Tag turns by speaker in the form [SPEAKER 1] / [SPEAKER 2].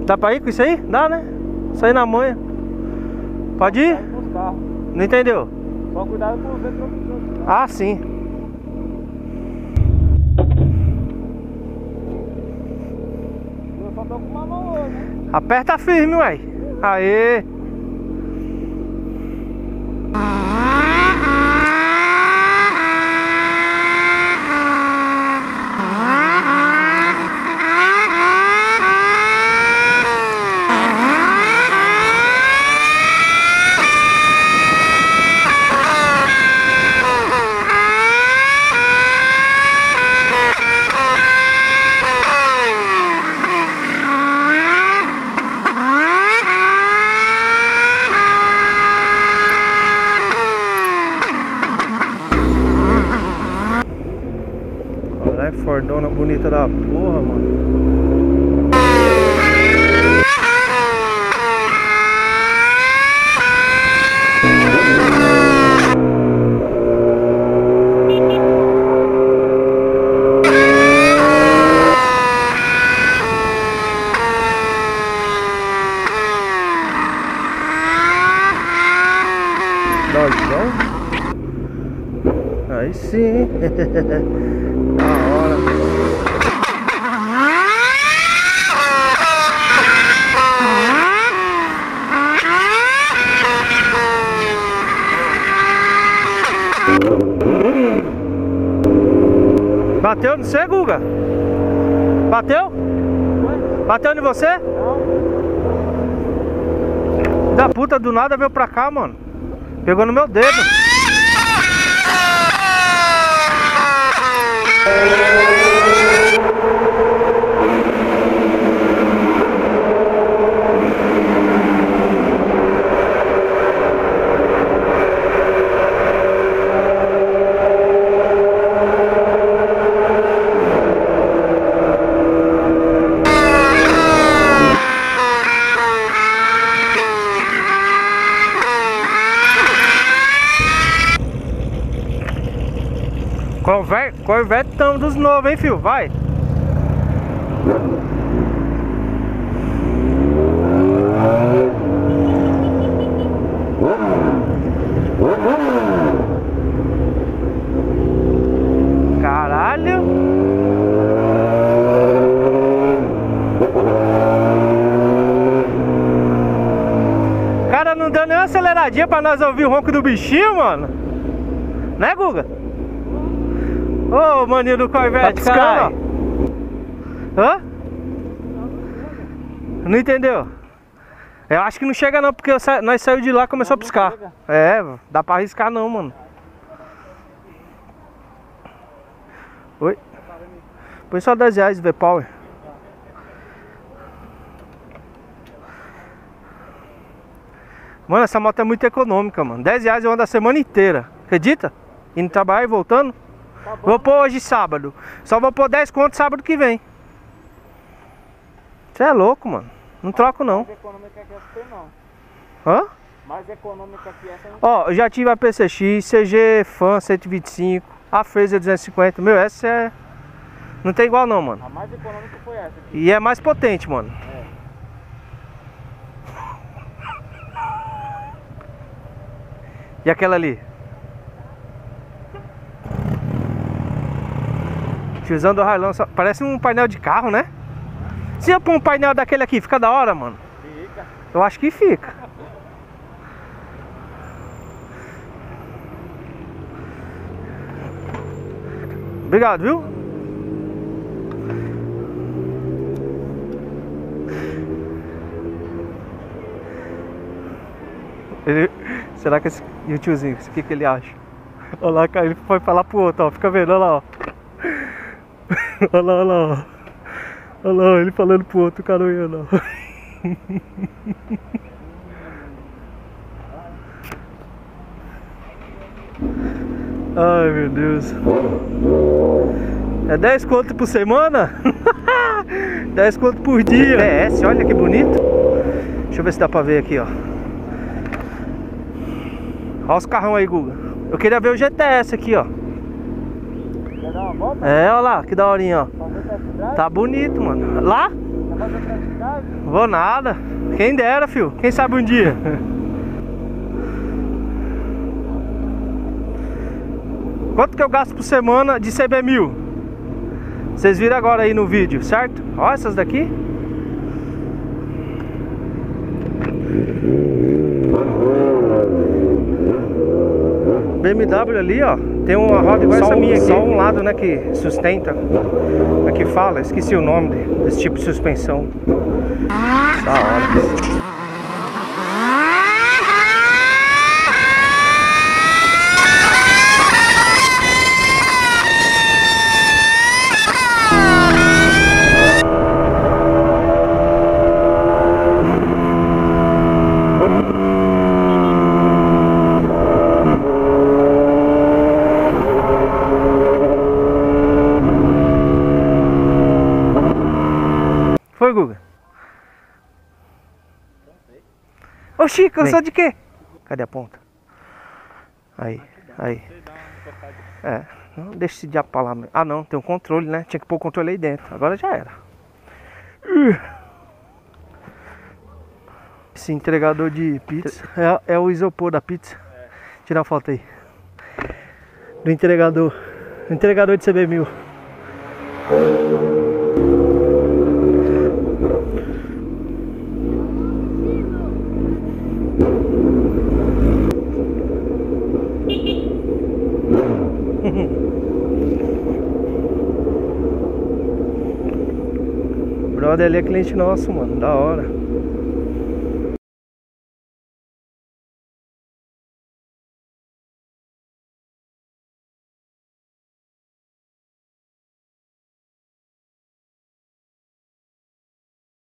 [SPEAKER 1] Dá pra ir com isso aí? Dá, né? Isso aí na manha. Pode ir? Não entendeu?
[SPEAKER 2] Só cuidado com os retrovisores.
[SPEAKER 1] Ah, sim.
[SPEAKER 2] Eu só tô com uma mão hoje, né?
[SPEAKER 1] Aperta firme, ué. Aê. Fordona bonita da porra, mano. Dojão. Aí sim. Da hora. Bateu no você, Guga? Bateu? Bateu em você?
[SPEAKER 2] Não.
[SPEAKER 1] Da puta, do nada veio pra cá, mano. Pegou no meu dedo. Corvette tamo dos novos, hein, filho? Vai! Caralho! Cara, não deu nem uma aceleradinha pra nós ouvir o ronco do bichinho, mano. Né, Guga? Ô, maninho do Corvette,
[SPEAKER 2] caralho.
[SPEAKER 1] Hã? Não entendeu? Eu acho que não chega não, porque nós saímos de lá e começou a piscar. É, dá pra arriscar não, mano. Oi? Põe só 10 reais V-Power. Mano, essa moto é muito econômica, mano. 10 reais eu ando a semana inteira. Acredita? Indo trabalhar e voltando.
[SPEAKER 2] Tá bom.
[SPEAKER 1] Vou pôr hoje sábado. Só vou pôr 10 conto sábado que vem. Você é louco, mano. Não troco não.
[SPEAKER 2] Mais econômica que essa tem não.
[SPEAKER 1] Hã?
[SPEAKER 2] Mais econômica que essa não.
[SPEAKER 1] Ó, eu já tive a PCX, CG1000 125, a Fraser 250. Meu, essa é... Não tem igual não, mano.
[SPEAKER 2] A mais econômica foi essa aqui.
[SPEAKER 1] E é mais potente, mano.
[SPEAKER 2] É.
[SPEAKER 1] E aquela ali? Tiozão do Railão, parece um painel de carro, né? Se eu pôr um painel daquele aqui, fica da hora, mano?
[SPEAKER 2] Fica.
[SPEAKER 1] Eu acho que fica. Obrigado, viu? Será que esse... E o tiozinho, o que ele acha? Olha lá, cara, ele foi falar pro outro, ó. Fica vendo, olha lá, ó. Olha lá, olha lá, ó. Olha lá, ele falando pro outro, cara, olha lá. Ai, meu Deus. É 10 conto por semana? 10 conto por dia. PS, olha que bonito. Deixa eu ver se dá pra ver aqui, ó. Olha os carrão aí, Guga. Eu queria ver o GTS aqui, ó.
[SPEAKER 2] Quer dar uma volta?
[SPEAKER 1] É, olha lá, que daorinha, ó.
[SPEAKER 2] Fazer test drive?
[SPEAKER 1] Tá bonito, mano. Lá?
[SPEAKER 2] Quer fazer frete de carga?
[SPEAKER 1] Vou nada. Quem dera, filho. Quem sabe um dia. Quanto que eu gasto por semana de CB1000? Vocês viram agora aí no vídeo, certo? Ó, essas daqui. BMW ali, ó. Tem uma roda igual essa minha aqui. Só um lado, né, que sustenta. Aqui fala, esqueci o nome desse tipo de suspensão. Da hora. Foi, Guga? Ô, Chico, eu sou de quê? Cadê a ponta? Aí, aí. É, não deixa esse diabo pra lá. Ah, não, tem um controle, né? Tinha que pôr o controle aí dentro. Agora já era. Esse entregador de pizza é o isopor da pizza. Tirar a foto aí. Do entregador. Entregador de CB1000. O brother ali é cliente nosso, mano, da hora.